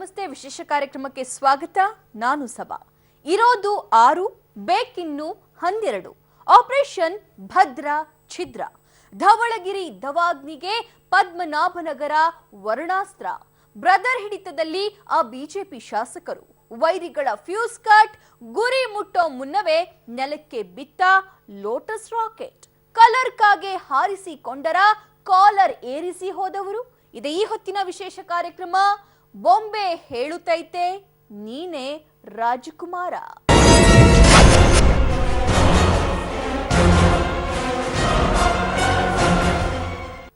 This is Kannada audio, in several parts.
ನಮಸ್ತೆ, ವಿಶೇಷ ಕಾರ್ಯಕ್ರಮಕ್ಕೆ ಸ್ವಾಗತ. ನಾನು ಸಭಾ. ಇರೋದು 6, ಬೇಕಿನ್ನು 12. ಆಪರೇಷನ್ ಭದ್ರ ಛಿದ್ರ. ಧವಳಗಿರಿ ದವಾಗ್ನಿಗೆ ಪದ್ಮನಾಭನಗರ ವರುಣಾಸ್ತ್ರ. ಬ್ರದರ್ ಹಿಡಿತದಲ್ಲಿ ಆ ಬಿಜೆಪಿ ಶಾಸಕರು. ವೈರಿಗಳ ಫ್ಯೂಸ್ ಕಟ್. ಗುರಿ ಮುಟ್ಟೋ ಮುನ್ನವೇ ನೆಲಕ್ಕೆ ಬಿತ್ತ ಲೋಟಸ್ ರಾಕೆಟ್. ಕಲರ್ಕಾಗೆ ಹಾರಿಸಿಕೊಂಡರ ಕಾಲರ್ ಏರಿಸಿ ಹೋದವರು. ಇದೆ ಈ ಹೊತ್ತಿನ ವಿಶೇಷ ಕಾರ್ಯಕ್ರಮ. ಬೊಂಬೆ ಹೇಳುತ್ತೈತೆ ನೀನೇ ರಾಜಕುಮಾರ.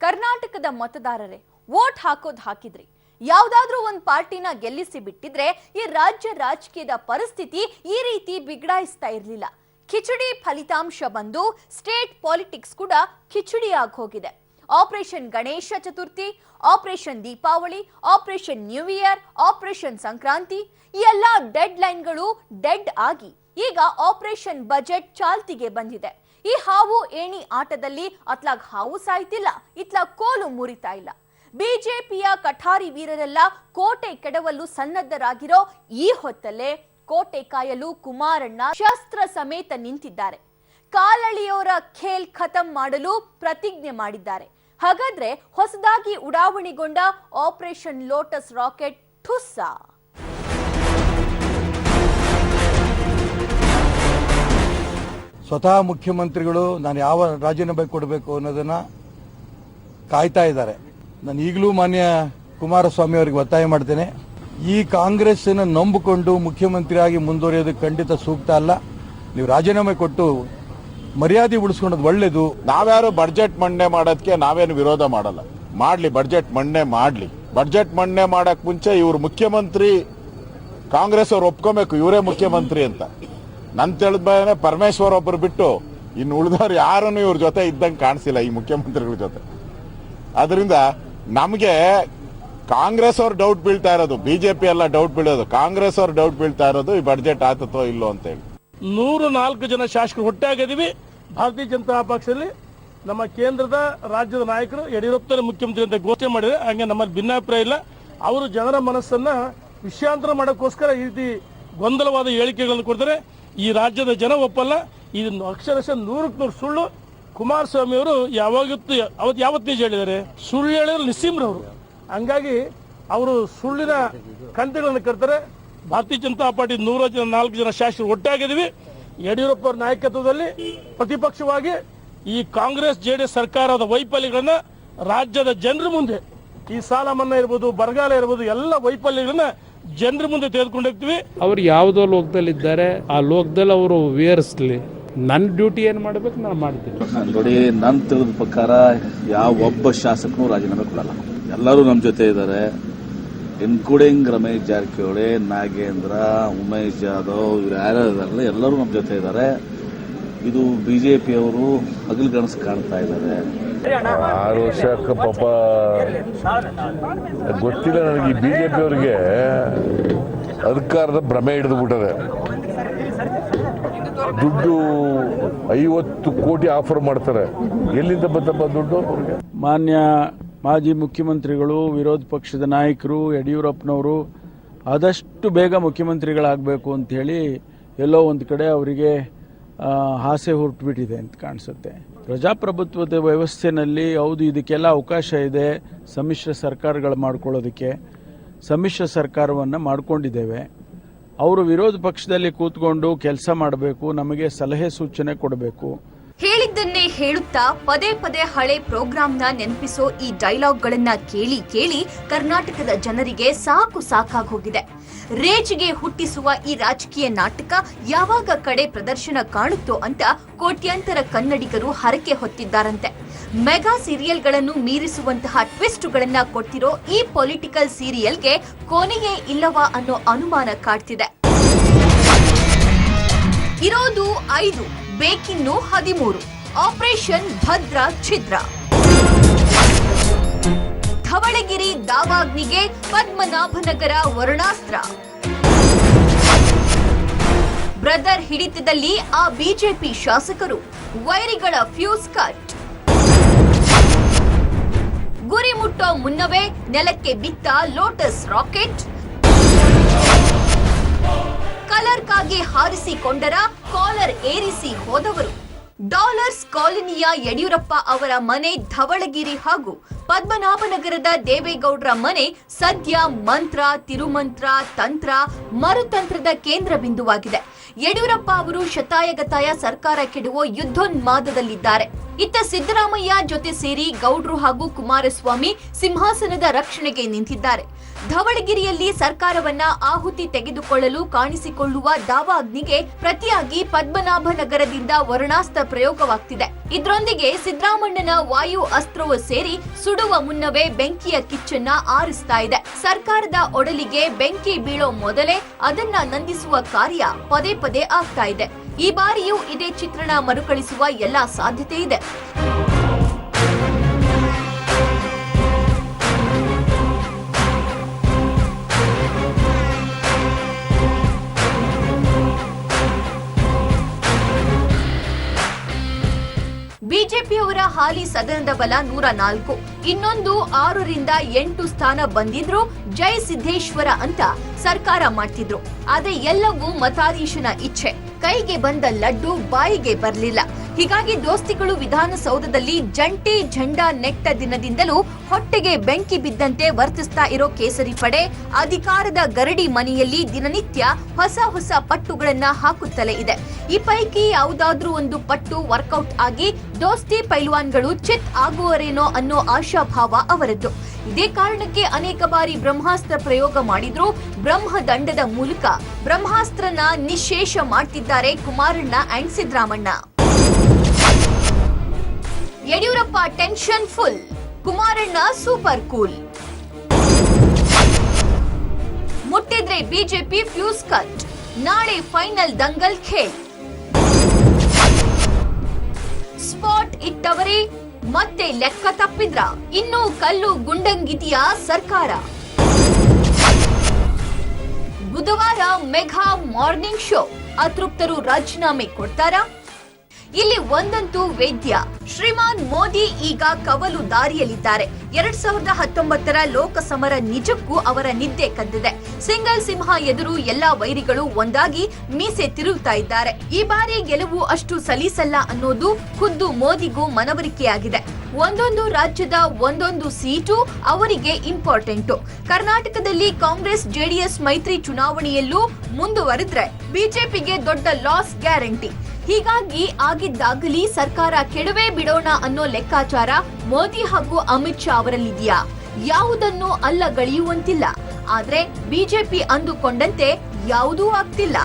ಕರ್ನಾಟಕದ ಮತದಾರರೇ, ವೋಟ್ ಹಾಕಿದ್ರಿ. ಯಾವ್ದಾದ್ರೂ ಒಂದು ಪಾರ್ಟಿನ ಗೆಲ್ಲಿಸಿ ಬಿಟ್ಟಿದ್ರೆ ಈ ರಾಜ್ಯ ರಾಜಕೀಯದ ಪರಿಸ್ಥಿತಿ ಈ ರೀತಿ ಬಿಗಡಾಯಿಸ್ತಾ ಇರ್ಲಿಲ್ಲ. ಕಿಚಡಿ ಫಲಿತಾಂಶ ಬಂದು ಸ್ಟೇಟ್ ಪಾಲಿಟಿಕ್ಸ್ ಕೂಡ ಕಿಚಡಿ ಆಗಿ ಹೋಗಿದೆ. Operation Ganesha Chaturthi, operation Deepavali, operation new year, operation Sankranti, ಈ ಎಲ್ಲ ಡೆಡ್ ಲೈನ್ಗಳು ಡೆಡ್ ಆಗಿ ಈಗ ಆಪರೇಷನ್ ಬಜೆಟ್ ಚಾಲ್ತಿಗೆ ಬಂದಿದೆ. ಈ ಹಾವು ಏಣಿ ಆಟದಲ್ಲಿ ಅತ್ಲಾಗ್ ಹಾವು ಸಾಯ್ತಿಲ್ಲ, ಇತ್ಲಾಗ್ ಕೋಲು ಮುರಿತಾ ಇಲ್ಲ. ಬಿಜೆಪಿಯ ಕಠಾರಿ ವೀರರೆಲ್ಲ ಕೋಟೆ ಕೆಡವಲು ಸನ್ನದ್ಧರಾಗಿರೋ ಈ ಹೊತ್ತಲ್ಲೇ ಕೋಟೆ ಕಾಯಲು ಕುಮಾರಣ್ಣ ಶಸ್ತ್ರ ಸಮೇತ ನಿಂತಿದ್ದಾರೆ. ಕಾಲಳಿಯವರ ಖೇಲ್ ಖತಮ್ ಮಾಡಲು ಪ್ರತಿಜ್ಞೆ ಮಾಡಿದ್ದಾರೆ. ಹಾಗಾದ್ರೆ ಹೊಸದಾಗಿ ಉಡಾವಣೆಗೊಂಡ ಆಪರೇಷನ್ ಲೋಟಸ್ ರಾಕೆಟ್ ಠುಸ್ಸ. ಸ್ವತಃ ಮುಖ್ಯಮಂತ್ರಿಗಳು ನಾನು ಯಾವ ರಾಜೀನಾಮೆ ಕೊಡಬೇಕು ಅನ್ನೋದನ್ನ ಕಾಯ್ತಾ ಇದ್ದಾರೆ. ನಾನು ಈಗಲೂ ಮಾನ್ಯ ಕುಮಾರಸ್ವಾಮಿ ಅವರಿಗೆ ಒತ್ತಾಯ ಮಾಡ್ತೇನೆ, ಈ ಕಾಂಗ್ರೆಸ್ ನಂಬಿಕೊಂಡು ಮುಖ್ಯಮಂತ್ರಿಯಾಗಿ ಮುಂದುವರಿಯೋದು ಖಂಡಿತ ಸೂಕ್ತ ಅಲ್ಲ. ನೀವು ರಾಜೀನಾಮೆ ಕೊಟ್ಟು ಮರ್ಯಾದೆ ಉಳಿಸ್ಕೊಳ್ಳೋದು ಒಳ್ಳೇದು. ನಾವ್ಯಾರು ಬಡ್ಜೆಟ್ ಮಂಡನೆ ಮಾಡೋದಕ್ಕೆ ನಾವೇನು ವಿರೋಧ ಮಾಡಲ್ಲ. ಮಾಡ್ಲಿ, ಬಡ್ಜೆಟ್ ಮಂಡನೆ ಮಾಡ್ಲಿ. ಬಡ್ಜೆಟ್ ಮಂಡನೆ ಮಾಡಕ್ ಮುಂಚೆ ಇವ್ರು ಮುಖ್ಯಮಂತ್ರಿ, ಕಾಂಗ್ರೆಸ್ ಅವ್ರು ಒಪ್ಕೋಬೇಕು ಇವರೇ ಮುಖ್ಯಮಂತ್ರಿ ಅಂತ. ನನ್ ತಿಳಿದ ಪರಮೇಶ್ವರ್ ಒಬ್ಬರು ಬಿಟ್ಟು ಇನ್ನು ಉಳಿದವ್ರು ಯಾರೂ ಇವ್ರ ಜೊತೆ ಇದ್ದಂಗೆ ಕಾಣಿಸಿಲ್ಲ, ಈ ಮುಖ್ಯಮಂತ್ರಿಗಳ ಜೊತೆ. ಅದರಿಂದ ನಮಗೆ ಕಾಂಗ್ರೆಸ್ ಅವ್ರು ಡೌಟ್ ಬೀಳ್ತಾ ಇರೋದು, ಬಿಜೆಪಿ ಎಲ್ಲ ಡೌಟ್ ಬೀಳೋದು, ಕಾಂಗ್ರೆಸ್ ಅವ್ರು ಡೌಟ್ ಬೀಳ್ತಾ ಇರೋದು ಈ ಬಡ್ಜೆಟ್ ಆತತೋ ಇಲ್ಲೋ ಅಂತ ಹೇಳಿ. 104 ಜನ ಶಾಸಕರು ಒಟ್ಟಾಗಿದ್ದೀವಿ. ಭಾರತೀಯ ಜನತಾ ಪಕ್ಷದಲ್ಲಿ ನಮ್ಮ ಕೇಂದ್ರದ ರಾಜ್ಯದ ನಾಯಕರು ಯಡಿಯೂರಪ್ಪನ ಮುಖ್ಯಮಂತ್ರಿ ಅಂತ ಘೋಷಣೆ ಮಾಡಿದರೆ ಹಂಗೆ ನಮ್ಮಲ್ಲಿ ಭಿನ್ನಾಭಿಪ್ರಾಯ ಇಲ್ಲ. ಅವರು ಜನರ ಮನಸ್ಸನ್ನ ವಿಷಯಾಂತರ ಮಾಡೋಕ್ಕೋಸ್ಕರ ಈ ರೀತಿ ಗೊಂದಲವಾದ ಹೇಳಿಕೆಗಳನ್ನು ಕೊಡ್ತಾರೆ. ಈ ರಾಜ್ಯದ ಜನ ಒಪ್ಪಲ್ಲ. ಇದನ್ನು ಅಕ್ಷರಶಃ 100% ಸುಳ್ಳು. ಕುಮಾರಸ್ವಾಮಿ ಅವರು ಯಾವತ್ತು ನಿಜ ಹೇಳಿದ್ದಾರೆ, ಸುಳ್ಳು ಹೇಳಿದ್ರೆ ನಿಸ್ಸೀಮ್ರವರು. ಹಂಗಾಗಿ ಅವರು ಸುಳ್ಳಿನ ಕಂತೆಗಳನ್ನು ಕಟ್ತಾರೆ. ಭಾರತೀಯ ಜನತಾ ಪಾರ್ಟಿ 104 ಜನ ಶಾಸಕರು ಒಟ್ಟಾಗಿದ್ದೀವಿ. ಯಡಿಯೂರಪ್ಪ ಅವರ ನಾಯಕತ್ವದಲ್ಲಿ ಪ್ರತಿಪಕ್ಷವಾಗಿ ಈ ಕಾಂಗ್ರೆಸ್ ಜೆಡಿಎಸ್ ಸರ್ಕಾರದ ವೈಫಲ್ಯಗಳನ್ನ ರಾಜ್ಯದ ಜನರ ಮುಂದೆ, ಈ ಸಾಲ ಮನ್ನಾ ಇರ್ಬೋದು, ಬರಗಾಲ ಇರ್ಬೋದು, ಎಲ್ಲ ವೈಫಲ್ಯಗಳನ್ನ ಜನರ ಮುಂದೆ ತೆಗೆದುಕೊಂಡೋಗ್ತೀವಿ. ಅವ್ರು ಯಾವುದೋ ಲೋಕದಲ್ಲಿದ್ದಾರೆ, ಆ ಲೋಕದಲ್ಲಿ ಅವರು ವಿವರಿಸಲಿ. ನನ್ನ ಡ್ಯೂಟಿ ಏನು ಮಾಡಬೇಕು ನಾನು ಮಾಡ್ತೀನಿ. ನೋಡಿ, ನನ್ನ ತಿಳಿದ ಪ್ರಕಾರ ಯಾವ ಒಬ್ಬ ಶಾಸಕನು ರಾಜೀನಾಮೆ ಕೊಡಲ್ಲ. ಎಲ್ಲರೂ ನಮ್ಮ ಜೊತೆ ಇದ್ದಾರೆ, ಇನ್ಕ್ಲೂಡಿಂಗ್ ರಮೇಶ್ ಜಾರಕಿಹೊಳಿ, ನಾಗೇಂದ್ರ, ಉಮೇಶ್ ಜಾಧವ್, ಇವ್ರು ಯಾರ್ಯಾರು ಎಲ್ಲರೂ ನಮ್ಮ ಜೊತೆ ಇದ್ದಾರೆ. ಇದು ಬಿಜೆಪಿ ಅವರು ಹಗಲುಗನಸು ಕಾಣ್ತಾ ಇದ್ದಾರೆ. 6 ವರ್ಷಕ್ಕೆ ಪಾಪ ಗೊತ್ತಿಲ್ಲ ನನಗೆ. ಈ ಬಿಜೆಪಿ ಅವರಿಗೆ ಅಧಿಕಾರದ ಭ್ರಮೆ ಹಿಡಿದು ಬಿಟ್ಟದೆ. ದುಡ್ಡು 50 ಕೋಟಿ ಆಫರ್ ಮಾಡ್ತಾರೆ. ಎಲ್ಲಿಂದ ಬಂತಪ್ಪ ದುಡ್ಡು ಅವ್ರಿಗೆ? ಮಾನ್ಯ ಮಾಜಿ ಮುಖ್ಯಮಂತ್ರಿಗಳು, ವಿರೋಧ ಪಕ್ಷದ ನಾಯಕರು, ಯಡಿಯೂರಪ್ಪನವರು ಆದಷ್ಟು ಬೇಗ ಮುಖ್ಯಮಂತ್ರಿಗಳಾಗಬೇಕು ಅಂಥೇಳಿ ಎಲ್ಲೋ ಒಂದು ಕಡೆ ಅವರಿಗೆ ಆಸೆ ಹೊರಟುಬಿಟ್ಟಿದೆ ಅಂತ ಕಾಣಿಸುತ್ತೆ. ಪ್ರಜಾಪ್ರಭುತ್ವದ ವ್ಯವಸ್ಥೆಯಲ್ಲಿ ಹೌದು ಇದಕ್ಕೆಲ್ಲ ಅವಕಾಶ ಇದೆ. ಸಮ್ಮಿಶ್ರ ಸರ್ಕಾರಗಳು ಮಾಡ್ಕೊಳ್ಳೋದಕ್ಕೆ ಸಮ್ಮಿಶ್ರ ಸರ್ಕಾರವನ್ನು ಮಾಡ್ಕೊಂಡಿದ್ದೇವೆ. ಅವರು ವಿರೋಧ ಪಕ್ಷದಲ್ಲಿ ಕೂತ್ಕೊಂಡು ಕೆಲಸ ಮಾಡಬೇಕು, ನಮಗೆ ಸಲಹೆ ಸೂಚನೆ ಕೊಡಬೇಕು. ಹೇಳಿದ್ದನ್ನೇ ಹೇಳುತ್ತಾ ಪದೇ ಪದೇ ಹಳೆ ಪ್ರೋಗ್ರಾಂನ ನೆನಪಿಸೋ ಈ ಡೈಲಾಗ್ಗಳನ್ನ ಕೇಳಿ ಕೇಳಿ ಕರ್ನಾಟಕದ ಜನರಿಗೆ ಸಾಕಾಗಿ ಹೋಗಿದೆ. ರೇಜಿಗೆ ಹುಟ್ಟಿಸುವ ಈ ರಾಜಕೀಯ ನಾಟಕ ಯಾವಾಗ ಕಡೆ ಪ್ರದರ್ಶನ ಕಾಣುತ್ತೋ ಅಂತ ಕೋಟ್ಯಾಂತರ ಕನ್ನಡಿಗರು ಹರಕೆ ಹೊತ್ತಿದ್ದಾರಂತೆ. ಮೆಗಾ ಸೀರಿಯಲ್ಗಳನ್ನು ಮೀರಿಸುವಂತಹ ಟ್ವಿಸ್ಟ್ಗಳನ್ನ ಕೊಟ್ಟಿರೋ ಈ ಪೊಲಿಟಿಕಲ್ ಸೀರಿಯಲ್ಗೆ ಕೊನೆಯೇ ಇಲ್ಲವಾ ಅನ್ನೋ ಅನುಮಾನ ಕಾಡ್ತಿದೆ. ಇರೋದು 5, ಬೇಕಿನ್ನು 13. ಆಪರೇಷನ್ ಭದ್ರ ಛಿದ್ರ. ಧವಳಗಿರಿ ದಾವಾಗ್ನಿಗೆ ಪದ್ಮನಾಭನಗರ ವರುಣಾಸ್ತ್ರ. ಬ್ರದರ್ ಹಿಡಿತದಲ್ಲಿ ಆ ಬಿಜೆಪಿ ಶಾಸಕರು. ವೈರಿಗಳ ಫ್ಯೂಸ್ ಕಟ್. ಗುರಿ ಮುಟ್ಟೋ ಮುನ್ನವೇ ನೆಲಕ್ಕೆ ಬಿತ್ತ ಲೋಟಸ್ ರಾಕೆಟ್. ಕಲರ್ಗಾಗಿ ಹಾರಿಸಿಕೊಂಡರ ಕಾಲರ್ ಏರಿಸಿ ಹೋದವರು. ಡಾಲರ್ಸ್ ಕಾಲೋನಿಯ ಯಡಿಯೂರಪ್ಪ ಅವರ ಮನೆ ಧವಳಗಿರಿ ಹಾಗೂ ಪದ್ಮನಾಭನಗರದ ದೇವೇಗೌಡರ ಮನೆ ಸದ್ಯ ಮಂತ್ರ, ತಿರುಮಂತ್ರ, ತಂತ್ರ, ಮರುತಂತ್ರದ ಕೇಂದ್ರ ಬಿಂದುವಾಗಿದೆ. ಯಡಿಯೂರಪ್ಪ ಅವರು ಶತಾಯಗತಾಯ ಸರ್ಕಾರ ಕೆಡುವ ಯುದ್ಧೋನ್ಮಾದದಲ್ಲಿದ್ದಾರೆ. ಇತ್ತ ಸಿದ್ದರಾಮಯ್ಯ ಜೊತೆ ಸೇರಿ ಗೌಡ್ರು ಹಾಗೂ ಕುಮಾರಸ್ವಾಮಿ ಸಿಂಹಾಸನದ ರಕ್ಷಣೆಗೆ ನಿಂತಿದ್ದಾರೆ. ಧವಳಗಿರಿಯಲ್ಲಿ ಸರ್ಕಾರವನ್ನ ಆಹುತಿ ತೆಗೆದುಕೊಳ್ಳಲು ಕಾಣಿಸಿಕೊಳ್ಳುವ ದಾವಾಗ್ನಿಗೆ ಪ್ರತಿಯಾಗಿ ಪದ್ಮನಾಭನಗರದಿಂದ ವರುಣಾಸ್ತ್ರ ಪ್ರಯೋಗವಾಗ್ತಿದೆ. ಇದರೊಂದಿಗೆ ಸಿದ್ದರಾಮಣ್ಣನ ವಾಯು ಅಸ್ತ್ರವು ಸೇರಿ ಸುಡುವ ಮುನ್ನವೇ ಬೆಂಕಿಯ ಕಿಚ್ಚನ್ನ ಆರಿಸ್ತಾ ಇದೆ. ಸರ್ಕಾರದ ಒಡಲಿಗೆ ಬೆಂಕಿ ಬೀಳೋ ಮೊದಲೇ ಅದನ್ನ ನಂದಿಸುವ ಕಾರ್ಯ ಪದೇ ಪದೇ ಆಗ್ತಾ ಇದೆ. ಈ ಬಾರಿಯೂ ಇದೇ ಚಿತ್ರಣ ಮರುಕಳಿಸುವ ಎಲ್ಲಾ ಸಾಧ್ಯತೆ ಇದೆ. ಬಿಜೆಪಿಯವರ ಹಾಲಿ ಸದನದ ಬಲ 104, ಇನ್ನೊಂದು 6 ರಿಂದ 8 ಸ್ಥಾನ ಬಂದಿದ್ರು ಜೈ ಸಿದ್ದೇಶ್ವರ ಅಂತ ಸರ್ಕಾರ ಮಾಡ್ತಿದ್ರು. ಆದ್ರೆ ಎಲ್ಲವೂ ಮತಾಧೀಶನ ಇಚ್ಛೆ. ಕೈಗೆ ಬಂದ ಲಡ್ಡು ಬಾಯಿಗೆ ಬರಲಿಲ್ಲ. ಹೀಗಾಗಿ ದೋಸ್ತಿಗಳು ವಿಧಾನಸೌಧದಲ್ಲಿ ಜಂಟಿ ಝಂಡಾ ನೆಟ್ಟ ದಿನದಿಂದಲೂ ಹೊಟ್ಟೆಗೆ ಬೆಂಕಿ ಬಿದ್ದಂತೆ ವರ್ತಿಸ್ತಾ ಇರೋ ಕೇಸರಿ ಪಡೆ ಅಧಿಕಾರದ ಗರಡಿ ಮನೆಯಲ್ಲಿ ದಿನನಿತ್ಯ ಹೊಸ ಪಟ್ಟುಗಳನ್ನ ಹಾಕುತ್ತಲೇ ಇದೆ. ಈ ಪೈಕಿ ಯಾವುದಾದ್ರೂ ಒಂದು ಪಟ್ಟು ವರ್ಕೌಟ್ ಆಗಿ ದೋಸ್ತಿ ಪೈಲ್ವಾನ್ಗಳು ಚಿತ್ ಆಗುವರೇನೋ ಅನ್ನೋ ಆಶಾಭಾವ ಅವರದ್ದು. ಇದೇ ಕಾರಣಕ್ಕೆ ಅನೇಕ ಬಾರಿ ಬ್ರಹ್ಮಾಸ್ತ್ರ ಪ್ರಯೋಗ ಮಾಡಿದ್ರು. ಬ್ರಹ್ಮದಂಡದ ಮೂಲಕ ಬ್ರಹ್ಮಾಸ್ತ್ರನ ನಿಶೇಷ ಮಾಡ್ತಿದ್ದಾರೆ Kumaranna and Siddaramanna. Yediyurappa tension full, Kumaranna super cool. ಮುಟ್ಟಿದ್ರೆ ಬಿಜೆಪಿ ಫ್ಯೂಸ್ ಕಟ್, ನಾಳೆ ಫೈನಲ್ ದಂಗಲ್ ಖೇಲ್. ಸ್ಪಾಟ್ ಇಟ್ಟವರೇ ಮತ್ತೆ ಲೆಕ್ಕ ತಪ್ಪಿದ್ರ, ಇನ್ನೂ ಕಲ್ಲು ಗುಂಡಂಗಿತಿಯ ಸರ್ಕಾರ. ಬುಧವಾರ ಮೆಗಾ ಮಾರ್ನಿಂಗ್ ಶೋ, ಅತೃಪ್ತರು ರಾಜೀನಾಮೆ ಕೊಡ್ತಾರಾ? ಇಲ್ಲಿ ಒಂದಂತೂ ವೇದ್ಯ, ಶ್ರೀಮಾನ್ ಮೋದಿ ಈಗ ಕವಲು ದಾರಿಯಲ್ಲಿದ್ದಾರೆ. 2019ರ ಲೋಕಸಮರ ನಿಜಕ್ಕೂ ಅವರ ನಿದ್ದೆ ಕದ್ದಿದೆ. ಸಿಂಗಲ್ ಸಿಂಹ ಎದುರು ಎಲ್ಲಾ ವೈರಿಗಳು ಒಂದಾಗಿ ಮೀಸೆ ತಿರುಗುತ್ತಾ ಇದ್ದಾರೆ. ಈ ಬಾರಿ ಗೆಲುವು ಅಷ್ಟು ಸಲೀಸಲ್ಲ ಅನ್ನೋದು ಖುದ್ದು ಮೋದಿಗೂ ಮನವರಿಕೆಯಾಗಿದೆ. ಒಂದೊಂದು ರಾಜ್ಯದ ಒಂದೊಂದು ಸೀಟು ಅವರಿಗೆ ಇಂಪಾರ್ಟೆಂಟು. ಕರ್ನಾಟಕದಲ್ಲಿ ಕಾಂಗ್ರೆಸ್ ಜೆಡಿಎಸ್ ಮೈತ್ರಿ ಚುನಾವಣೆಯಲ್ಲೂ ಮುಂದುವರೆದ್ರೆ ಬಿಜೆಪಿಗೆ ದೊಡ್ಡ ಲಾಸ್ ಗ್ಯಾರಂಟಿ. ಹೀಗಾಗಿ ಆಗಿದ್ದಾಗಲಿ ಸರ್ಕಾರ ಕೆಡವೇ ಬಿಡೋಣ ಅನ್ನೋ ಲೆಕ್ಕಾಚಾರ ಮೋದಿ ಹಾಗೂ ಅಮಿತ್ ಶಾ ಅವರಲ್ಲಿದೆಯಾ? ಯಾವುದನ್ನು ಅಲ್ಲಗಳೆಯುವಂತಿಲ್ಲ. ಆದ್ರೆ ಬಿಜೆಪಿ ಅಂದುಕೊಂಡಂತೆ ಯಾವುದೂ ಆಗ್ತಿಲ್ಲ.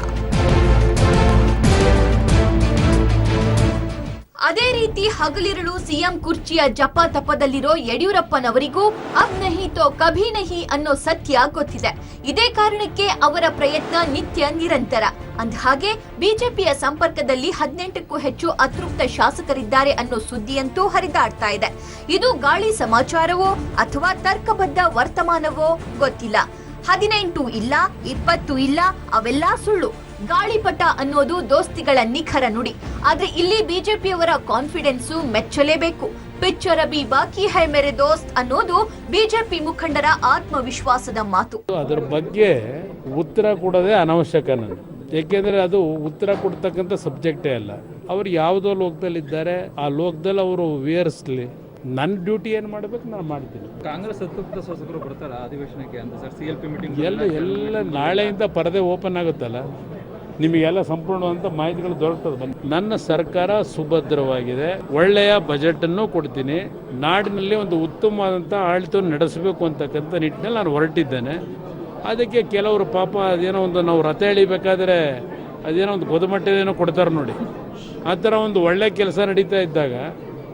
ಅದೇ ರೀತಿ ಹಗಲಿರುಳು ಸಿಎಂ ಕುರ್ಚಿಯ ಜಪ ತಪದಲ್ಲಿರೋ ಯಡಿಯೂರಪ್ಪನವರಿಗೂ ಅಬ್ ನಹಿ ತೋ ಕಭಿ ನಹಿ ಅನ್ನೋ ಸತ್ಯ ಗೊತ್ತಿದೆ. ಇದೇ ಕಾರಣಕ್ಕೆ ಅವರ ಪ್ರಯತ್ನ ನಿತ್ಯ ನಿರಂತರ. ಅಂದಹಾಗೆ ಬಿಜೆಪಿಯ ಸಂಪರ್ಕದಲ್ಲಿ 18ಕ್ಕೂ ಹೆಚ್ಚು ಅತೃಪ್ತ ಶಾಸಕರಿದ್ದಾರೆ ಅನ್ನೋ ಸುದ್ದಿಯಂತೂ ಹರಿದಾಡ್ತಾ ಇದೆ. ಇದು ಗಾಳಿ ಸಮಾಚಾರವೋ ಅಥವಾ ತರ್ಕಬದ್ಧ ವರ್ತಮಾನವೋ ಗೊತ್ತಿಲ್ಲ. 18 ಇಲ್ಲ, 20 ಇಲ್ಲ, ಅವೆಲ್ಲ ಸುಳ್ಳು. ಗಾಳಿಪಟ ಅನ್ನೋದು ದೋಸ್ತಿಗಳ ನಿಖರ ನುಡಿ. ಆದ್ರೆ ಇಲ್ಲಿ ಬಿಜೆಪಿಯವರ ಕಾನ್ಫಿಡೆನ್ಸು ಮೆಚ್ಚಲೇಬೇಕು. ಪಿಕ್ಚರ್ ಅಭಿ ಬಾಕಿ ಹೈ ಮೇರೆ ದೋಸ್ತ್ ಅನ್ನೋದು ಬಿಜೆಪಿ ಮುಖಂಡರ ಆತ್ಮವಿಶ್ವಾಸದ ಮಾತು. ಅದರ ಬಗ್ಗೆ ಉತ್ತರ ಕೊಡೋದೇ ಅನವಶ್ಯಕ. ನಾನು ಏಕೆಂದರೆ ಅದು ಉತ್ತರ ಕೊಡ್ತಕ್ಕಂಥ ಸಬ್ಜೆಕ್ಟೇ ಅಲ್ಲ. ಅವರು ಯಾವುದೋ ಲೋಕದಲ್ಲಿದ್ದಾರೆ, ಆ ಲೋಕದಲ್ಲಿ ಅವರು ವಿವರಿಸಲಿ. ನನ್ನ ಡ್ಯೂಟಿ ಏನು ಮಾಡಬೇಕು ನಾನು ಮಾಡ್ತೀನಿ. ಕಾಂಗ್ರೆಸ್ ಅತೃಪ್ತ ಶಾಸಕರು ಬರ್ತಾರೆ ಅಧಿವೇಶನಕ್ಕೆ ಅಂತ ಸರ್, CLP ಮೀಟಿಂಗ್ ಎಲ್ಲ ನಾಳೆಯಿಂದ ಪರದೆ ಓಪನ್ ಆಗುತ್ತಲ್ಲ, ನಿಮಗೆಲ್ಲ ಸಂಪೂರ್ಣವಾದಂಥ ಮಾಹಿತಿಗಳು ದೊರಕ್ತದೆ. ನನ್ನ ಸರ್ಕಾರ ಸುಭದ್ರವಾಗಿದೆ, ಒಳ್ಳೆಯ ಬಜೆಟನ್ನು ಕೊಡ್ತೀನಿ, ನಾಡಿನಲ್ಲಿ ಒಂದು ಉತ್ತಮವಾದಂಥ ಆಡಳಿತವನ್ನು ನಡೆಸಬೇಕು ಅಂತಕ್ಕಂಥ ನಿಟ್ಟಿನಲ್ಲಿ ನಾನು ಹೊರಟಿದ್ದೇನೆ. ಅದಕ್ಕೆ ಕೆಲವರು ಪಾಪ ಅದೇನೋ ಒಂದು ನಾವು ರಥ ಎಳಿಬೇಕಾದ್ರೆ ಅದೇನೋ ಒಂದು ಗೊದಮಟ್ಟದೇನೋ ಕೊಡ್ತಾರೆ ನೋಡಿ, ಆ ಥರ ಒಂದು ಒಳ್ಳೆ ಕೆಲಸ ನಡೀತಾ ಇದ್ದಾಗ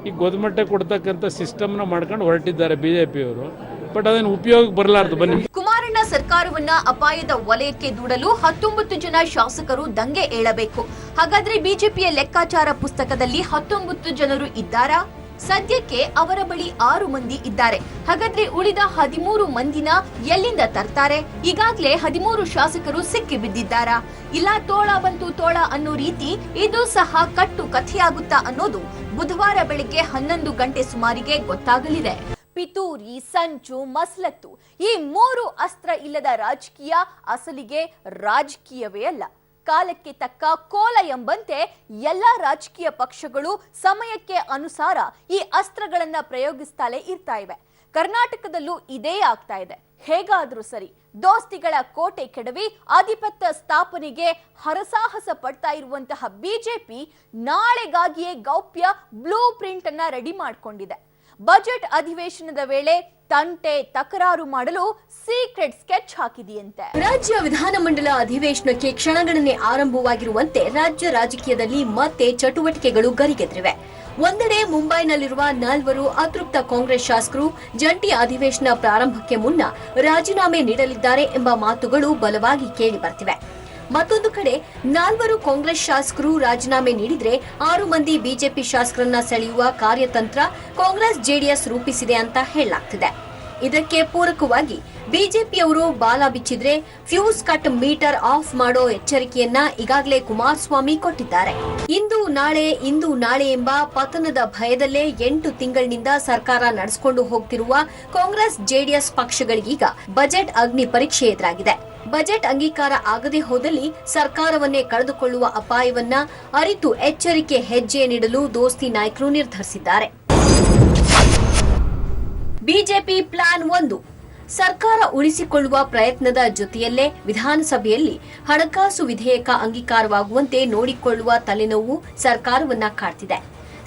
ಈ ಗೊದಮಟ್ಟೆ ಕೊಡ್ತಕ್ಕಂಥ ಸಿಸ್ಟಮ್ನ ಮಾಡ್ಕೊಂಡು ಹೊರಟಿದ್ದಾರೆ ಬಿಜೆಪಿಯವರು. ಬಟ್ ಅದನ್ನು ಉಪಯೋಗಕ್ಕೆ ಬರಲಾರ್ದು. ಬನ್ನಿ, ಕುಮಾರಣ್ಣ ಸರ್ಕಾರವನ್ನ ಅಪಾಯದ ವಲಯಕ್ಕೆ ದೂಡಲು 19 ಜನ ಶಾಸಕರು ದಂಗೆ ಏಳಬೇಕು. ಹಾಗಾದ್ರೆ ಬಿಜೆಪಿಯ ಲೆಕ್ಕಾಚಾರ ಪುಸ್ತಕದಲ್ಲಿ 19 ಜನರು ಇದ್ದಾರಾ? ಸದ್ಯಕ್ಕೆ ಅವರ ಬಳಿ 6 ಮಂದಿ ಇದ್ದಾರೆ. ಹಾಗಾದ್ರೆ ಉಳಿದ 13 ಮಂದಿನ ಎಲ್ಲಿಂದ ತರ್ತಾರೆ? ಈಗಾಗಲೇ 13 ಶಾಸಕರು ಸಿಕ್ಕಿ ಬಿದ್ದಿದ್ದಾರಾ? ಇಲ್ಲ ತೋಳ ಬಂತು ತೋಳ ಅನ್ನೋ ರೀತಿ ಇದು ಸಹ ಕಟ್ಟು ಕಥೆಯಾಗುತ್ತಾ ಅನ್ನೋದು ಬುಧವಾರ ಬೆಳಿಗ್ಗೆ 11 ಗಂಟೆ ಸುಮಾರಿಗೆ ಗೊತ್ತಾಗಲಿದೆ. ಪಿತೂರಿ, ಸಂಚು, ಮಸಲತ್ತು ಈ 3 ಅಸ್ತ್ರ ಇಲ್ಲದ ರಾಜಕೀಯ ಅಸಲಿಗೆ ರಾಜಕೀಯವೇ ಅಲ್ಲ. ಕಾಲಕ್ಕೆ ತಕ್ಕ ಕೋಲ ಎಂಬಂತೆ ಎಲ್ಲಾ ರಾಜಕೀಯ ಪಕ್ಷಗಳು ಸಮಯಕ್ಕೆ ಅನುಸಾರ ಈ ಅಸ್ತ್ರಗಳನ್ನ ಪ್ರಯೋಗಿಸ್ತಾಲೇ ಇರ್ತಾ ಇವೆ. ಕರ್ನಾಟಕದಲ್ಲೂ ಇದೇ ಆಗ್ತಾ ಇದೆ. ಹೇಗಾದ್ರೂ ಸರಿ ದೋಸ್ತಿಗಳ ಕೋಟೆ ಕೆಡವಿ ಆಧಿಪತ್ಯ ಸ್ಥಾಪನೆಗೆ ಹರಸಾಹಸ ಪಡ್ತಾ ಇರುವಂತಹ ಬಿಜೆಪಿ ನಾಳೆಗಾಗಿಯೇ ಗೌಪ್ಯ ಬ್ಲೂ ಪ್ರಿಂಟ್ ಅನ್ನ ರೆಡಿ ಮಾಡಿಕೊಂಡಿದೆ. ಬಜೆಟ್ ಅಧಿವೇಶನದ ವೇಳೆ ತಂಟೆ ತಕರಾರು ಮಾಡಲು ಸೀಕ್ರೆಟ್ ಸ್ಕೆಚ್ ಹಾಕಿದೆಯಂತೆ. ರಾಜ್ಯ ವಿಧಾನಮಂಡಲ ಅಧಿವೇಶನಕ್ಕೆ ಕ್ಷಣಗಣನೆ ಆರಂಭವಾಗಿರುವಂತೆ ರಾಜ್ಯ ರಾಜಕೀಯದಲ್ಲಿ ಮತ್ತೆ ಚಟುವಟಿಕೆಗಳು ಗರಿಗೆದರಿವೆ. ಒಂದೆಡೆ ಮುಂಬೈನಲ್ಲಿರುವ 4 ಅತೃಪ್ತ ಕಾಂಗ್ರೆಸ್ ಶಾಸಕರು ಜಂಟಿ ಅಧಿವೇಶನ ಪ್ರಾರಂಭಕ್ಕೆ ಮುನ್ನ ರಾಜೀನಾಮೆ ನೀಡಲಿದ್ದಾರೆ ಎಂಬ ಮಾತುಗಳು ಬಲವಾಗಿ ಕೇಳಿ ಬರ್ತಿವೆ. ಮತ್ತೊಂದು ಕಡೆ 4 ಕಾಂಗ್ರೆಸ್ ಶಾಸಕರು ರಾಜೀನಾಮೆ ನೀಡಿದ್ರೆ 6 ಮಂದಿ ಬಿಜೆಪಿ ಶಾಸಕರನ್ನ ಸೆಳೆಯುವ ಕಾರ್ಯತಂತ್ರ ಕಾಂಗ್ರೆಸ್ ಜೆಡಿಎಸ್ ರೂಪಿಸಿದೆ ಅಂತ ಹೇಳಲಾಗ್ತಿದೆ. ಇದಕ್ಕೆ ಪೂರಕವಾಗಿ ಬಿಜೆಪಿಯವರು ಬಾಲ ಬಿಚ್ಚಿದ್ರೆ ಫ್ಯೂಸ್ ಕಟ್ ಮೀಟರ್ ಆಫ್ ಮಾಡೋ ಎಚ್ಚರಿಕೆಯನ್ನ ಈಗಾಗಲೇ ಕುಮಾರಸ್ವಾಮಿ ಕೊಟ್ಟಿದ್ದಾರೆ. ಇಂದು ನಾಳೆ ಎಂಬ ಪತನದ ಭಯದಲ್ಲೇ 8 ತಿಂಗಳಿನಿಂದ ಸರ್ಕಾರ ನಡೆಸಿಕೊಂಡು ಹೋಗ್ತಿರುವ ಕಾಂಗ್ರೆಸ್ ಜೆಡಿಎಸ್ ಪಕ್ಷಗಳಿಗೀಗ ಬಜೆಟ್ ಅಗ್ನಿ ಪರೀಕ್ಷೆ ಎದುರಾಗಿದೆ. ಬಜೆಟ್ ಅಂಗೀಕಾರ ಆಗದೆ ಹೋದಲ್ಲಿ ಸರ್ಕಾರವನ್ನೇ ಕಳೆದುಕೊಳ್ಳುವ ಅಪಾಯವನ್ನ ಅರಿತು ಎಚ್ಚರಿಕೆ ಹೆಜ್ಜೆ ನೀಡಲು ದೋಸ್ತಿ ನಾಯಕರು ನಿರ್ಧರಿಸಿದ್ದಾರೆ. ಬಿಜೆಪಿ ಪ್ಲಾನ್ 1 ಸರ್ಕಾರ ಉಳಿಸಿಕೊಳ್ಳುವ ಪ್ರಯತ್ನದ ಜೊತೆಯಲ್ಲೇ ವಿಧಾನಸಭೆಯಲ್ಲಿ ಹಣಕಾಸು ವಿಧೇಯಕ ಅಂಗೀಕಾರವಾಗುವಂತೆ ನೋಡಿಕೊಳ್ಳುವ ತಲೆನೋವು ಸರ್ಕಾರವನ್ನ ಕಾಡ್ತಿದೆ.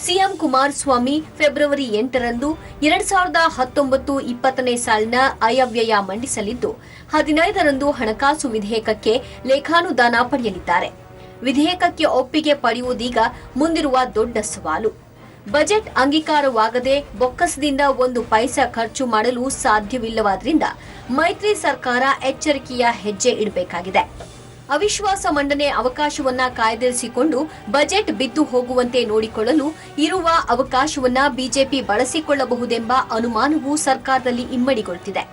ಸಿಎಂ ಕುಮಾರಸ್ವಾಮಿ ಫೆಬ್ರವರಿ 8ರಂದು 2019-20ನೇ ಸಾಲಿನ ಆಯವ್ಯಯ ಮಂಡಿಸಲಿದ್ದು 15ರಂದು ಹಣಕಾಸು ವಿಧೇಯಕಕ್ಕೆ ಲೇಖಾನುದಾನ ಪಡೆಯಲಿದ್ದಾರೆ. ವಿಧೇಯಕಕ್ಕೆ ಒಪ್ಪಿಗೆ ಪಡೆಯುವುದೀಗ ಮುಂದಿರುವ ದೊಡ್ಡ ಸವಾಲು. ಬಜೆಟ್ ಅಂಗೀಕಾರವಾಗದೆ ಬೊಕ್ಕಸದಿಂದ 1 ಪೈಸಾ ಖರ್ಚು ಮಾಡಲು ಸಾಧ್ಯವಿಲ್ಲವಾದ್ರಿಂದ ಮೈತ್ರಿ ಸರ್ಕಾರ ಎಚ್ಚರಿಕೆಯ ಹೆಜ್ಜೆ ಇಡಬೇಕಾಗಿದೆ. ಅವಿಶ್ವಾಸ ಮಂಡನೆ ಅವಕಾಶವನ್ನ ಕಾಯ್ದಿರಿಸಿಕೊಂಡು ಬಜೆಟ್ ಬಿದ್ದು ಹೋಗುವಂತೆ ನೋಡಿಕೊಳ್ಳಲು ಇರುವ ಅವಕಾಶವನ್ನ ಬಿಜೆಪಿ ಬಳಸಿಕೊಳ್ಳಬಹುದೆಂಬ ಅನುಮಾನವೂ ಸರ್ಕಾರದಲ್ಲಿ ಇಮ್ಮಡಿಗೊಳ್ತಿದೆ.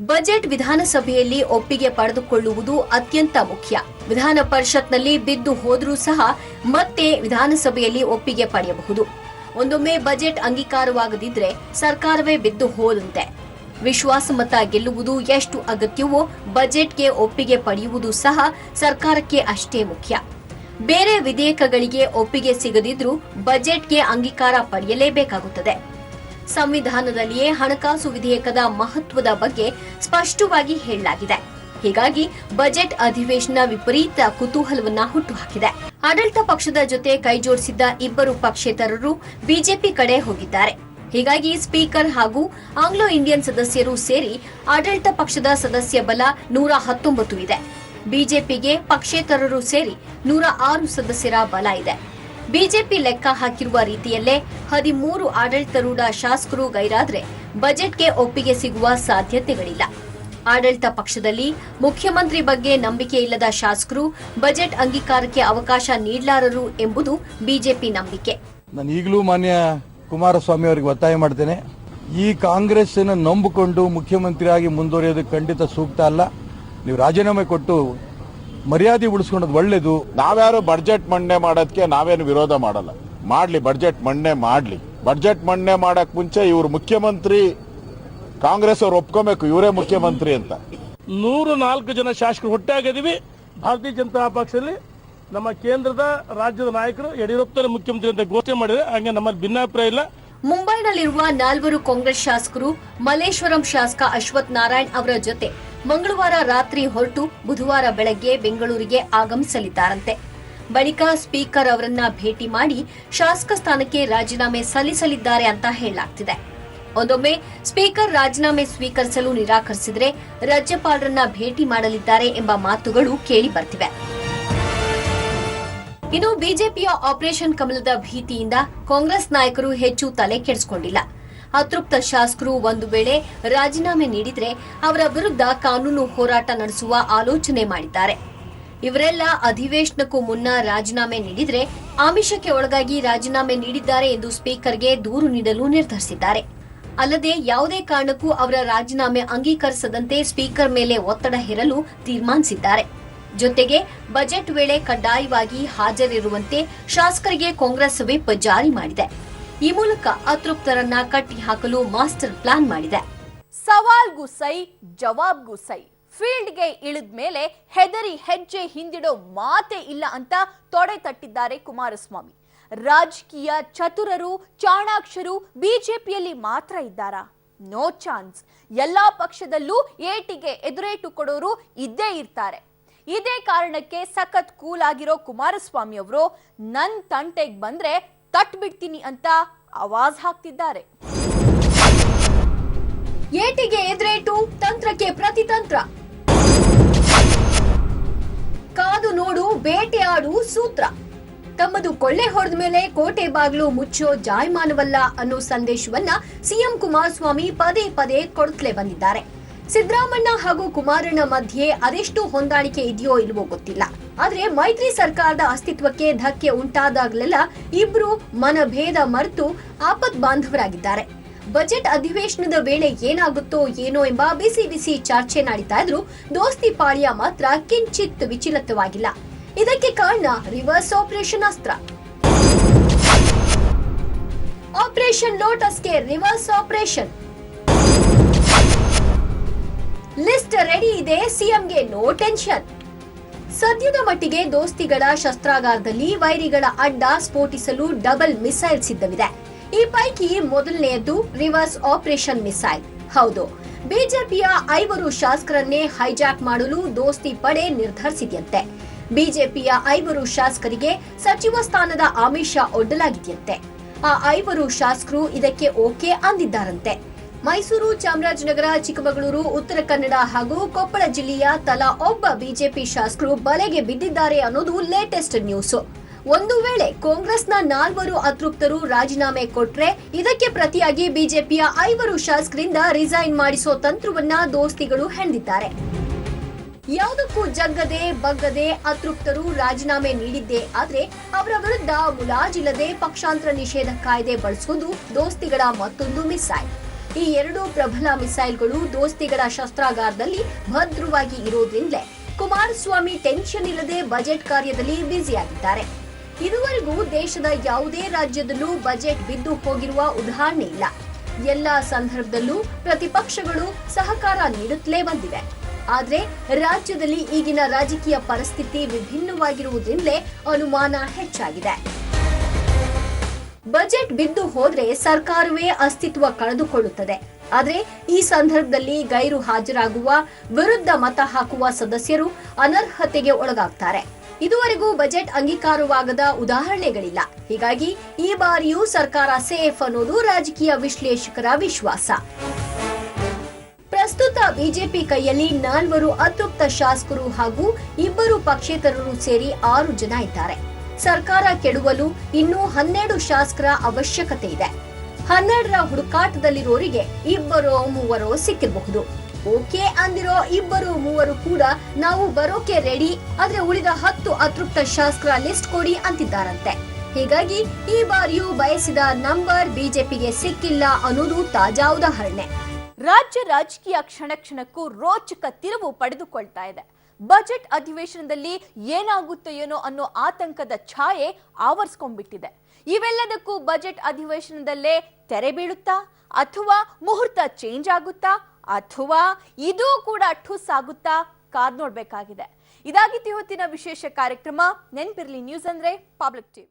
ಬಜೆಟ್ ವಿಧಾನಸಭೆಯಲ್ಲಿ ಒಪ್ಪಿಗೆ ಪಡೆದುಕೊಳ್ಳುವುದು ಅತ್ಯಂತ ಮುಖ್ಯ. ವಿಧಾನ ಪರಿಷತ್ನಲ್ಲಿ ಬಿದ್ದು ಹೋದರೂ ಸಹ ಮತ್ತೆ ವಿಧಾನಸಭೆಯಲ್ಲಿ ಒಪ್ಪಿಗೆ ಪಡೆಯಬಹುದು. ಒಂದೊಮ್ಮೆ ಬಜೆಟ್ ಅಂಗೀಕಾರವಾಗದಿದ್ರೆ ಸರ್ಕಾರವೇ ಬಿದ್ದು ಹೋದಂತೆ. ವಿಶ್ವಾಸಮತ ಗೆಲ್ಲುವುದು ಎಷ್ಟು ಅಗತ್ಯವೋ ಬಜೆಟ್ಗೆ ಒಪ್ಪಿಗೆ ಪಡೆಯುವುದು ಸಹ ಸರ್ಕಾರಕ್ಕೆ ಅಷ್ಟೇ ಮುಖ್ಯ. ಬೇರೆ ವಿಧೇಯಕಗಳಿಗೆ ಒಪ್ಪಿಗೆ ಸಿಗದಿದ್ರೂ ಬಜೆಟ್ಗೆ ಅಂಗೀಕಾರ ಪಡೆಯಲೇಬೇಕಾಗುತ್ತದೆ. ಸಂವಿಧಾನದಲ್ಲಿಯೇ ಹಣಕಾಸು ವಿಧೇಯಕದ ಮಹತ್ವದ ಬಗ್ಗೆ ಸ್ಪಷ್ಟವಾಗಿ ಹೇಳಲಾಗಿದೆ. ಹೀಗಾಗಿ ಬಜೆಟ್ ಅಧಿವೇಶನ ವಿಪರೀತ ಕುತೂಹಲವನ್ನ ಹುಟ್ಟುಹಾಕಿದೆ. ಆಡಳಿತ ಪಕ್ಷದ ಜೊತೆ ಕೈಜೋಡಿಸಿದ್ದ 2 ಪಕ್ಷೇತರರು ಬಿಜೆಪಿ ಕಡೆ ಹೋಗಿದ್ದಾರೆ. ಹೀಗಾಗಿ ಸ್ಪೀಕರ್ ಹಾಗೂ ಆಂಗ್ಲೋ ಇಂಡಿಯನ್ ಸದಸ್ಯರು ಸೇರಿ ಆಡಳಿತ ಪಕ್ಷದ ಸದಸ್ಯ ಬಲ 119 ಇದೆ. ಬಿಜೆಪಿಗೆ ಪಕ್ಷೇತರರು ಸೇರಿ 106 ಸದಸ್ಯರ ಬಲ ಇದೆ. ಬಿಜೆಪಿ ಲೆಕ್ಕ ಹಾಕಿರುವ ರೀತಿಯಲ್ಲೇ 13 ಆಡಳಿತಾರೂಢ ಶಾಸಕರು ಗೈರಾದ್ರೆ ಬಜೆಟ್ಗೆ ಒಪ್ಪಿಗೆ ಸಿಗುವ ಸಾಧ್ಯತೆಗಳಿಲ್ಲ. ಆಡಳಿತ ಪಕ್ಷದಲ್ಲಿ ಮುಖ್ಯಮಂತ್ರಿ ಬಗ್ಗೆ ನಂಬಿಕೆ ಇಲ್ಲದ ಶಾಸಕರು ಬಜೆಟ್ ಅಂಗೀಕಾರಕ್ಕೆ ಅವಕಾಶ ನೀಡಲಾರರು ಎಂಬುದು ಬಿಜೆಪಿ ನಂಬಿಕೆ. ನಾನು ಈಗಲೂ ಮಾನ್ಯ ಕುಮಾರಸ್ವಾಮಿ ಅವರಿಗೆ ಒತ್ತಾಯ ಮಾಡ್ತೇನೆ, ಈ ಕಾಂಗ್ರೆಸ್ ನಂಬಿಕೊಂಡು ಮುಖ್ಯಮಂತ್ರಿಯಾಗಿ ಮುಂದುವರಿಯೋದು ಖಂಡಿತ ಸೂಕ್ತ ಅಲ್ಲ. ನೀವು ರಾಜೀನಾಮೆ ಕೊಟ್ಟು ಮರ್ಯಾದೆ ಉಳಿಸ್ಕೊಳ್ಳೋದು ಒಳ್ಳೇದು. ನಾವ್ಯಾರು ಬಡ್ಜೆಟ್ ಮಂಡನೆ ಮಾಡೋದಕ್ಕೆ ನಾವೇನು ವಿರೋಧ ಮಾಡಲ್ಲ. ಮಾಡ್ಲಿ, ಬಡ್ಜೆಟ್ ಮಂಡನೆ ಮಾಡ್ಲಿ. ಬಡ್ಜೆಟ್ ಮಂಡನೆ ಮಾಡಕ್ ಮುಂಚೆ ಇವ್ರು ಮುಖ್ಯಮಂತ್ರಿ, ಕಾಂಗ್ರೆಸ್ ಅವ್ರು ಒಪ್ಕೋಬೇಕು ಇವರೇ ಮುಖ್ಯಮಂತ್ರಿ ಅಂತ. 104 ಜನ ಶಾಸಕರು ಒಟ್ಟಾಗಿದ್ದೀವಿ. ಭಾರತೀಯ ಜನತಾ ಪಕ್ಷದಲ್ಲಿ ನಮ್ಮ ಕೇಂದ್ರದ ರಾಜ್ಯದ ನಾಯಕರು ಯಡಿಯೂರಪ್ಪನ ಮುಖ್ಯಮಂತ್ರಿ ಅಂತ ಘೋಷಣೆ ಮಾಡಿದ್ರೆ ಹಂಗೆ ನಮ್ಮಲ್ಲಿ ಭಿನ್ನಾಭಿಪ್ರಾಯ ಇಲ್ಲ. ಮುಂಬೈನಲ್ಲಿರುವ 4 ಕಾಂಗ್ರೆಸ್ ಶಾಸಕರು ಮಲ್ಲೇಶ್ವರಂ ಶಾಸಕ ಅಶ್ವಥ್ ನಾರಾಯಣ್ ಅವರ ಜೊತೆ ಮಂಗಳವಾರ ರಾತ್ರಿ ಹೊರಟು ಬುಧವಾರ ಬೆಳಗ್ಗೆ ಬೆಂಗಳೂರಿಗೆ ಆಗಮಿಸಲಿದ್ದಾರಂತೆ. ಬಳಿಕ ಸ್ಪೀಕರ್ ಅವರನ್ನ ಭೇಟಿ ಮಾಡಿ ಶಾಸಕ ಸ್ಥಾನಕ್ಕೆ ರಾಜೀನಾಮೆ ಸಲ್ಲಿಸಲಿದ್ದಾರೆ ಅಂತ ಹೇಳಲಾಗ್ತಿದೆ. ಒಂದೊಮ್ಮೆ ಸ್ಪೀಕರ್ ರಾಜೀನಾಮೆ ಸ್ವೀಕರಿಸಲು ನಿರಾಕರಿಸಿದರೆ ರಾಜ್ಯಪಾಲರನ್ನ ಭೇಟಿ ಮಾಡಲಿದ್ದಾರೆ ಎಂಬ ಮಾತುಗಳು ಕೇಳಿ ಬರ್ತಿವೆ. ಇನ್ನು ಬಿಜೆಪಿಯ ಆಪರೇಷನ್ ಕಮಲದ ಭೀತಿಯಿಂದ ಕಾಂಗ್ರೆಸ್ ನಾಯಕರು ಹೆಚ್ಚು ತಲೆ ಕೆಡಿಸಿಕೊಂಡಿಲ್ಲ. ಅತೃಪ್ತ ಶಾಸಕರು ಒಂದು ವೇಳೆ ರಾಜೀನಾಮೆ ನೀಡಿದ್ರೆ ಅವರ ವಿರುದ್ಧ ಕಾನೂನು ಹೋರಾಟ ನಡೆಸುವ ಆಲೋಚನೆ ಮಾಡಿದ್ದಾರೆ. ಇವರೆಲ್ಲ ಅಧಿವೇಶನಕ್ಕೂ ಮುನ್ನ ರಾಜೀನಾಮೆ ನೀಡಿದ್ರೆ ಆಮಿಷಕ್ಕೆ ಒಳಗಾಗಿ ರಾಜೀನಾಮೆ ನೀಡಿದ್ದಾರೆ ಎಂದು ಸ್ಪೀಕರ್ಗೆ ದೂರು ನೀಡಲು ನಿರ್ಧರಿಸಿದ್ದಾರೆ. ಅಲ್ಲದೆ ಯಾವುದೇ ಕಾರಣಕ್ಕೂ ಅವರ ರಾಜೀನಾಮೆ ಅಂಗೀಕರಿಸದಂತೆ ಸ್ಪೀಕರ್ ಮೇಲೆ ಒತ್ತಡ ಹೇರಲು ತೀರ್ಮಾನಿಸಿದ್ದಾರೆ. ಜೊತೆಗೆ ಬಜೆಟ್ ವೇಳೆ ಕಡ್ಡಾಯವಾಗಿ ಹಾಜರಿರುವಂತೆ ಶಾಸಕರಿಗೆ ಕಾಂಗ್ರೆಸ್ ವಿಪ್ ಜಾರಿ ಮಾಡಿದೆ. ಈ ಮೂಲಕ ಅತೃಪ್ತರನ್ನ ಕಟ್ಟಿ ಹಾಕಲು ಮಾಸ್ಟರ್ ಪ್ಲಾನ್ ಮಾಡಿದೆ. ಸವಾಲ್ಗೂ ಸೈ ಜವಾಬ್ಗೂ ಸೈ. ಫೀಲ್ಡ್ಗೆ ಇಳಿದ ಮೇಲೆ ಹೆದರಿ ಹೆಜ್ಜೆ ಹಿಂದಿಡೋ ಮಾತೇ ಇಲ್ಲ ಅಂತ ತೊಡೆ ತಟ್ಟಿದ್ದಾರೆ ಕುಮಾರಸ್ವಾಮಿ. ರಾಜಕೀಯ ಚತುರರು ಚಾಣಾಕ್ಷರು ಬಿಜೆಪಿಯಲ್ಲಿ ಮಾತ್ರ ಇದ್ದಾರಾ? No chance. ಎಲ್ಲಾ ಪಕ್ಷದಲ್ಲೂ ಏಟಿಗೆ ಎದುರೇಟು ಕೊಡೋರು ಇದ್ದೇ ಇರ್ತಾರೆ. ಇದೇ ಕಾರಣಕ್ಕೆ ಸಖತ್ ಕೂಲ್ ಆಗಿರೋ ಕುಮಾರಸ್ವಾಮಿ ಅವರು ನನ್ ತಂಟೆಗೆ ಬಂದ್ರೆ ತಟ್ ಬಿಡ್ತೀನಿ ಅಂತ ಆವಾಜ್ ಹಾಕ್ತಿದ್ದಾರೆ. ಏಟಿಗೆ ಎದುರೇಟು, ತಂತ್ರಕ್ಕೆ ಪ್ರತಿತಂತ್ರ. ಕಾದು ನೋಡು, ಬೇಟೆಯಾಡು ಸೂತ್ರ. ತಮ್ಮದು ಕೊಳ್ಳೆ ಹೊಡೆದ ಮೇಲೆ ಕೋಟೆ ಬಾಗಿಲು ಮುಚ್ಚೋ ಜಾಯಮಾನವಲ್ಲ ಅನ್ನೋ ಸಂದೇಶವನ್ನ ಸಿಎಂ ಕುಮಾರಸ್ವಾಮಿ ಪದೇ ಪದೇ ಕೊಡುತ್ತಲೇ ಬಂದಿದ್ದಾರೆ. ಸಿದ್ದರಾಮಣ್ಣ ಹಾಗೂ ಕುಮಾರಣ್ಣ ಮಧ್ಯೆ ಅದೆಷ್ಟು ಹೊಂದಾಣಿಕೆ ಇದೆಯೋ ಇಲ್ವೋ ಗೊತ್ತಿಲ್ಲ. ಆದ್ರೆ ಮೈತ್ರಿ ಸರ್ಕಾರದ ಅಸ್ತಿತ್ವಕ್ಕೆ ಧಕ್ಕೆ ಉಂಟಾದಾಗಲೆಲ್ಲ ಇಬ್ರು ಮನಭೇದ ಮರೆತು ಆಪತ್ ಬಾಂಧವರಾಗಿದ್ದಾರೆ. ಬಜೆಟ್ ಅಧಿವೇಶನದ ವೇಳೆ ಏನಾಗುತ್ತೋ ಏನೋ ಎಂಬ ಬಿಸಿ ಬಿಸಿ ಚರ್ಚೆ ನಡೀತಾ ಇದ್ರು ದೋಸ್ತಿ ಪಾಳ್ಯ ಮಾತ್ರ ಕಿಂಚಿತ್ ವಿಚಲಿತವಾಗಿಲ್ಲ. ಇದಕ್ಕೆ ಕಾರಣ ರಿವರ್ಸ್ ಆಪರೇಷನ್ ಅಸ್ತ್ರ. ಆಪರೇಷನ್ ಲೋಟಸ್ಗೆ ರಿವರ್ಸ್ ಆಪರೇಷನ್. ಲಿಸ್ಟ್ ರೆಡಿ ಇದೆ, ಸಿಎಂಗೆ ನೋ ಟೆನ್ಷನ್. ಸದ್ಯದ ಮಟ್ಟಿಗೆ ದೋಸ್ತಿಗಳ ಶಸ್ತ್ರಾಗಾರದಲ್ಲಿ ವೈರಿಗಳ ಅಡ್ಡ ಸ್ಫೋಟಿಸಲು ಡಬಲ್ ಮಿಸೈಲ್ ಸಿದ್ಧವಿದೆ. ಈ ಪೈಕಿ ಮೊದಲನೆಯದ್ದು ರಿವರ್ಸ್ ಆಪರೇಷನ್ ಮಿಸೈಲ್. ಹೌದು, ಬಿಜೆಪಿಯ 5 ಶಾಸಕರನ್ನೇ ಹೈಜಾಕ್ ಮಾಡಲು ದೋಸ್ತಿ ಪಡೆ ನಿರ್ಧರಿಸಿದೆಯಂತೆ. ಬಿಜೆಪಿಯ 5 ಶಾಸಕರಿಗೆ ಸಚಿವ ಸ್ಥಾನದ ಆಮಿಷ ಒಡ್ಡಲಾಗಿದೆಯಂತೆ. ಆ 5 ಶಾಸಕರು ಇದಕ್ಕೆ ಓಕೆ ಅಂದಿದ್ದಾರಂತೆ. ಮೈಸೂರು, ಚಾಮರಾಜನಗರ, ಚಿಕ್ಕಮಗಳೂರು, ಉತ್ತರ ಕನ್ನಡ ಹಾಗೂ ಕೊಪ್ಪಳ ಜಿಲ್ಲೆಯ ತಲಾ ಒಬ್ಬ ಬಿಜೆಪಿ ಶಾಸಕರು ಬಲೆಗೆ ಬಿದ್ದಿದ್ದಾರೆ ಅನ್ನೋದು ಲೇಟೆಸ್ಟ್ ನ್ಯೂಸ್. ಒಂದು ವೇಳೆ ಕಾಂಗ್ರೆಸ್ನ 4 ಅತೃಪ್ತರು ರಾಜೀನಾಮೆ ಕೊಟ್ರೆ ಇದಕ್ಕೆ ಪ್ರತಿಯಾಗಿ ಬಿಜೆಪಿಯ 5 ಶಾಸಕರಿಂದ ರಿಸೈನ್ ಮಾಡಿಸೋ ತಂತ್ರವನ್ನ ದೋಸ್ತಿಗಳು ಹೆಣೆದಿದ್ದಾರೆ. ಯಾವುದಕ್ಕೂ ಜಗ್ಗದೆ ಬಗ್ಗದೆ ಅತೃಪ್ತರು ರಾಜೀನಾಮೆ ನೀಡಿದ್ದೇ ಆದ್ರೆ ಅವರ ವಿರುದ್ಧ ಮುಲಾಜಿಲ್ಲದೆ ಪಕ್ಷಾಂತರ ನಿಷೇಧ ಕಾಯ್ದೆ ಬಳಸುವುದು ದೋಸ್ತಿಗಳ ಮತ್ತೊಂದು ಮಿಸೈಲ್. ಈ 2 ಪ್ರಬಲ ಮಿಸೈಲ್ಗಳು ದೋಸ್ತಿಗಳ ಶಸ್ತ್ರಾಗಾರದಲ್ಲಿ ಭದ್ರವಾಗಿ ಇರೋದ್ರಿಂದಲೇ ಕುಮಾರಸ್ವಾಮಿ ಟೆನ್ಷನ್ ಇಲ್ಲದೆ ಬಜೆಟ್ ಕಾರ್ಯದಲ್ಲಿ ಬ್ಯುಸಿಯಾಗಿದ್ದಾರೆ. ಇದುವರೆಗೂ ದೇಶದ ಯಾವುದೇ ರಾಜ್ಯದಲ್ಲೂ ಬಜೆಟ್ ಬಿದ್ದು ಹೋಗಿರುವ ಉದಾಹರಣೆ ಇಲ್ಲ. ಎಲ್ಲ ಸಂದರ್ಭದಲ್ಲೂ ಪ್ರತಿಪಕ್ಷಗಳು ಸಹಕಾರ ನೀಡುತ್ತಲೇ ಬಂದಿವೆ. ಆದ್ರೆ ರಾಜ್ಯದಲ್ಲಿ ಈಗಿನ ರಾಜಕೀಯ ಪರಿಸ್ಥಿತಿ ವಿಭಿನ್ನವಾಗಿರುವುದರಿಂದಲೇ ಅನುಮಾನ ಹೆಚ್ಚಾಗಿದೆ. ಬಜೆಟ್ ಬಿದ್ದು ಹೋದ್ರೆ ಸರ್ಕಾರವೇ ಅಸ್ತಿತ್ವ ಕಳೆದುಕೊಳ್ಳುತ್ತದೆ. ಆದ್ರೆ ಈ ಸಂದರ್ಭದಲ್ಲಿ ಗೈರು ಹಾಜರಾಗುವ, ವಿರುದ್ಧ ಮತ ಹಾಕುವ ಸದಸ್ಯರು ಅನರ್ಹತೆಗೆ ಒಳಗಾಗ್ತಾರೆ. ಇದುವರೆಗೂ ಬಜೆಟ್ ಅಂಗೀಕಾರವಾಗದ ಉದಾಹರಣೆಗಳಿಲ್ಲ. ಹೀಗಾಗಿ ಈ ಬಾರಿಯೂ ಸರ್ಕಾರ ಸೇಫ್ ಅನ್ನೋದು ರಾಜಕೀಯ ವಿಶ್ಲೇಷಕರ ವಿಶ್ವಾಸ. ಪ್ರಸ್ತುತ ಬಿಜೆಪಿ ಕೈಯಲ್ಲಿ 4 ಅತೃಪ್ತ ಶಾಸಕರು ಹಾಗೂ 2 ಪಕ್ಷೇತರರು ಸೇರಿ 6 ಜನ ಇದ್ದಾರೆ. ಸರ್ಕಾರ ಕೆಡವಲು ಇನ್ನೂ 12 ಶಾಸಕರ ಅವಶ್ಯಕತೆ ಇದೆ. 12ರ ಹುಡುಕಾಟದಲ್ಲಿರೋರಿಗೆ 2-3 ಸಿಕ್ಕಿರಬಹುದು. ಓಕೆ ಅಂದಿರೋ 2-3 ಕೂಡ ನಾವು ಬರೋಕೆ ರೆಡಿ, ಆದ್ರೆ ಉಳಿದ 10 ಅತೃಪ್ತ ಶಾಸಕರ ಲಿಸ್ಟ್ ಕೊಡಿ ಅಂತಿದ್ದಾರಂತೆ. ಹೀಗಾಗಿ ಈ ಬಾರಿಯೂ ಬಯಸಿದ ನಂಬರ್ ಬಿಜೆಪಿಗೆ ಸಿಕ್ಕಿಲ್ಲ ಅನ್ನೋದು ತಾಜಾ ಉದಾಹರಣೆ. ರಾಜ್ಯ ರಾಜಕೀಯ ಕ್ಷಣ ಕ್ಷಣಕ್ಕೂ ರೋಚಕ ತಿರುವು ಪಡೆದುಕೊಳ್ತಾ ಇದೆ. ಬಜೆಟ್ ಅಧಿವೇಶನದಲ್ಲಿ ಏನಾಗುತ್ತೋ ಏನೋ ಅನ್ನೋ ಆತಂಕದ ಛಾಯೆ ಆವರಿಸ್ಕೊಂಡ್ಬಿಟ್ಟಿದೆ. ಇವೆಲ್ಲದಕ್ಕೂ ಬಜೆಟ್ ಅಧಿವೇಶನದಲ್ಲೇ ತೆರೆ ಬೀಳುತ್ತಾ, ಅಥವಾ ಮುಹೂರ್ತ ಚೇಂಜ್ ಆಗುತ್ತಾ, ಅಥವಾ ಇದೂ ಕೂಡ ಠುಸ್ ಆಗುತ್ತಾ? ಕಾದ್ ನೋಡ್ಬೇಕಾಗಿದೆ. ಇದಾಗಿತ್ತು ಇವತ್ತಿನ ವಿಶೇಷ ಕಾರ್ಯಕ್ರಮ. ನೆನ್ಪಿರ್ಲಿ, ನ್ಯೂಸ್ ಅಂದ್ರೆ ಪಬ್ಲಿಕ್ ಟಿವಿ.